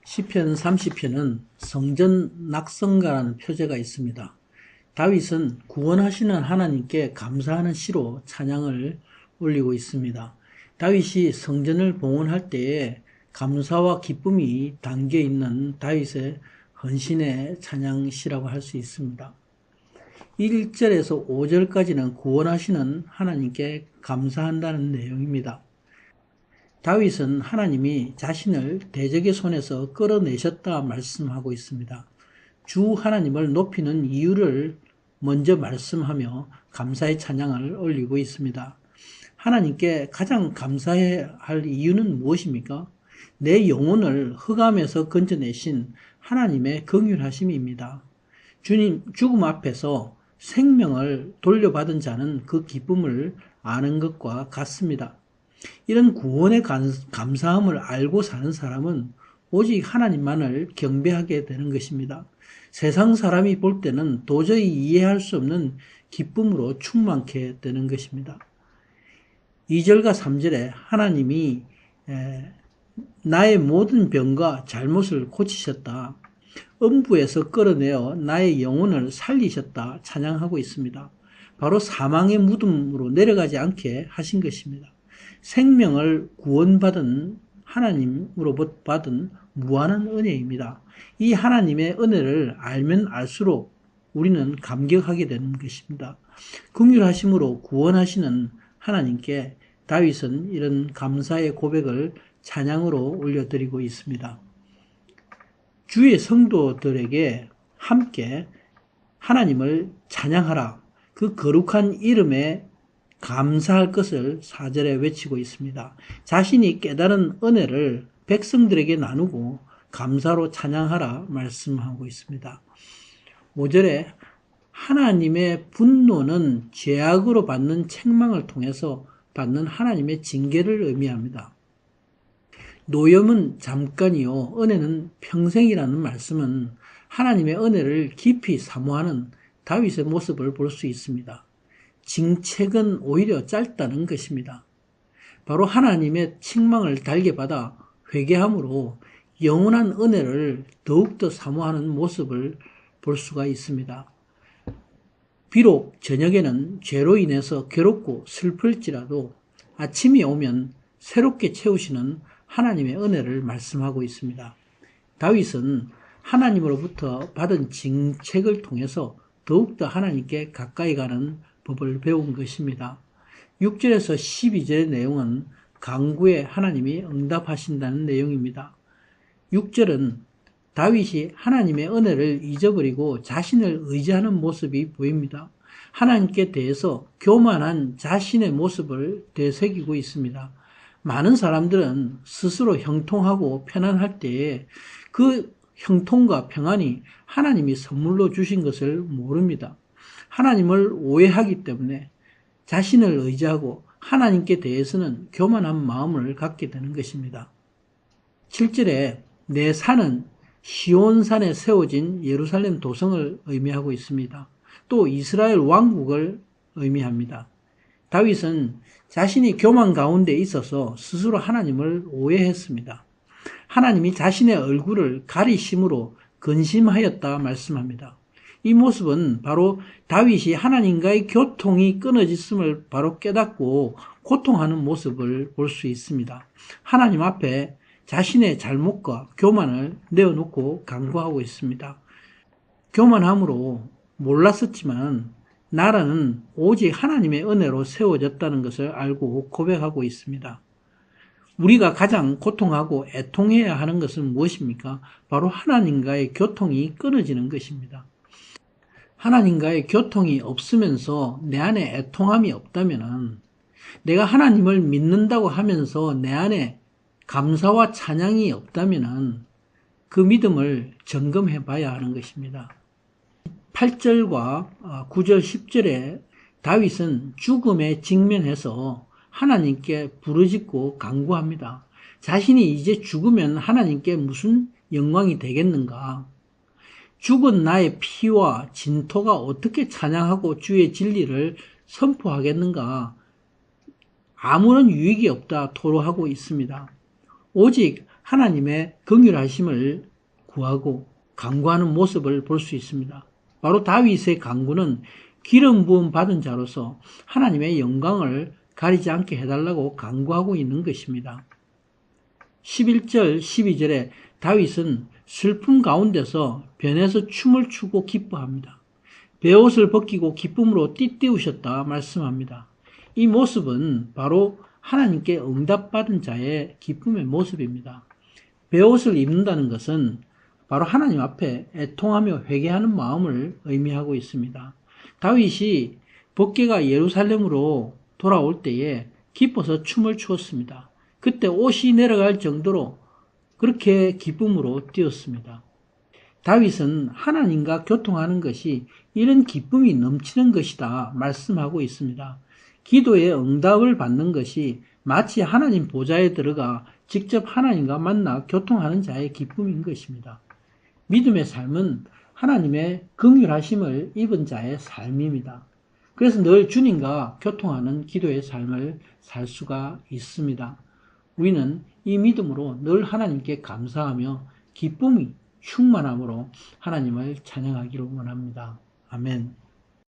시편 30편은 성전 낙성가라는 표제가 있습니다. 다윗은 구원하시는 하나님께 감사하는 시로 찬양을 올리고 있습니다. 다윗이 성전을 봉헌할 때에 감사와 기쁨이 담겨 있는 다윗의 헌신의 찬양시라고 할 수 있습니다. 1절에서 5절까지는 구원하시는 하나님께 감사한다는 내용입니다. 다윗은 하나님이 자신을 대적의 손에서 끌어내셨다 말씀하고 있습니다. 주 하나님을 높이는 이유를 먼저 말씀하며 감사의 찬양을 올리고 있습니다. 하나님께 가장 감사해야 할 이유는 무엇입니까? 내 영혼을 흑암에서 건져내신 하나님의 긍휼하심입니다. 주님 죽음 앞에서 생명을 돌려받은 자는 그 기쁨을 아는 것과 같습니다. 이런 구원의 감사함을 알고 사는 사람은 오직 하나님만을 경배하게 되는 것입니다. 세상 사람이 볼 때는 도저히 이해할 수 없는 기쁨으로 충만케 되는 것입니다. 2절과 3절에 하나님이 나의 모든 병과 잘못을 고치셨다. 음부에서 끌어내어 나의 영혼을 살리셨다 찬양하고 있습니다. 바로 사망의 무덤으로 내려가지 않게 하신 것입니다. 생명을 구원받은 하나님으로부터 받은 무한한 은혜입니다. 이 하나님의 은혜를 알면 알수록 우리는 감격하게 되는 것입니다. 긍휼하심으로 구원하시는 하나님께 다윗은 이런 감사의 고백을 찬양으로 올려드리고 있습니다. 주의 성도들에게 함께 하나님을 찬양하라. 그 거룩한 이름에 감사할 것을 4절에 외치고 있습니다. 자신이 깨달은 은혜를 백성들에게 나누고 감사로 찬양하라 말씀하고 있습니다. 5절에 하나님의 분노는 죄악으로 받는 책망을 통해서 받는 하나님의 징계를 의미합니다. 노염은 잠깐이요 은혜는 평생이라는 말씀은 하나님의 은혜를 깊이 사모하는 다윗의 모습을 볼 수 있습니다. 징책은 오히려 짧다는 것입니다. 바로 하나님의 책망을 달게 받아 회개함으로 영원한 은혜를 더욱더 사모하는 모습을 볼 수가 있습니다. 비록 저녁에는 죄로 인해서 괴롭고 슬플지라도 아침이 오면 새롭게 채우시는 하나님의 은혜를 말씀하고 있습니다. 다윗은 하나님으로부터 받은 징책을 통해서 더욱더 하나님께 가까이 가는 법을 배운 것입니다. 6절에서 12절의 내용은 간구에 하나님이 응답하신다는 내용입니다. 6절은 다윗이 하나님의 은혜를 잊어버리고 자신을 의지하는 모습이 보입니다. 하나님께 대해서 교만한 자신의 모습을 되새기고 있습니다. 많은 사람들은 스스로 형통하고 편안할 때에 그 형통과 평안이 하나님이 선물로 주신 것을 모릅니다. 하나님을 오해하기 때문에 자신을 의지하고 하나님께 대해서는 교만한 마음을 갖게 되는 것입니다. 7절에 내 산은 시온산에 세워진 예루살렘 도성을 의미하고 있습니다. 또 이스라엘 왕국을 의미합니다. 다윗은 자신이 교만 가운데 있어서 스스로 하나님을 오해했습니다. 하나님이 자신의 얼굴을 가리심으로 근심하였다 말씀합니다. 이 모습은 바로 다윗이 하나님과의 교통이 끊어졌음을 바로 깨닫고 고통하는 모습을 볼 수 있습니다. 하나님 앞에 자신의 잘못과 교만을 내어놓고 간구하고 있습니다. 교만함으로 몰랐었지만 나라는 오직 하나님의 은혜로 세워졌다는 것을 알고 고백하고 있습니다. 우리가 가장 고통하고 애통해야 하는 것은 무엇입니까? 바로 하나님과의 교통이 끊어지는 것입니다. 하나님과의 교통이 없으면서 내 안에 애통함이 없다면 내가 하나님을 믿는다고 하면서 내 안에 감사와 찬양이 없다면 그 믿음을 점검해 봐야 하는 것입니다. 8절과 9절 10절에 다윗은 죽음에 직면해서 하나님께 부르짖고 간구합니다. 자신이 이제 죽으면 하나님께 무슨 영광이 되겠는가? 죽은 나의 피와 진토가 어떻게 찬양하고 주의 진리를 선포하겠는가? 아무런 유익이 없다 토로하고 있습니다. 오직 하나님의 긍휼하심을 구하고 간구하는 모습을 볼 수 있습니다. 바로 다윗의 간구는 기름 부음 받은 자로서 하나님의 영광을 가리지 않게 해달라고 간구하고 있는 것입니다. 11절, 12절에 다윗은 슬픔 가운데서 변해서 춤을 추고 기뻐합니다. 베옷을 벗기고 기쁨으로 띠띠우셨다 말씀합니다. 이 모습은 바로 하나님께 응답받은 자의 기쁨의 모습입니다. 베옷을 입는다는 것은 바로 하나님 앞에 애통하며 회개하는 마음을 의미하고 있습니다. 다윗이 법궤가 예루살렘으로 돌아올 때에 기뻐서 춤을 추었습니다. 그때 옷이 내려갈 정도로 그렇게 기쁨으로 뛰었습니다. 다윗은 하나님과 교통하는 것이 이런 기쁨이 넘치는 것이다 말씀하고 있습니다. 기도의 응답을 받는 것이 마치 하나님 보좌에 들어가 직접 하나님과 만나 교통하는 자의 기쁨인 것입니다. 믿음의 삶은 하나님의 긍휼하심을 입은 자의 삶입니다. 그래서 늘 주님과 교통하는 기도의 삶을 살 수가 있습니다. 우리는 이 믿음으로 늘 하나님께 감사하며 기쁨이 충만함으로 하나님을 찬양하기를 원합니다. 아멘.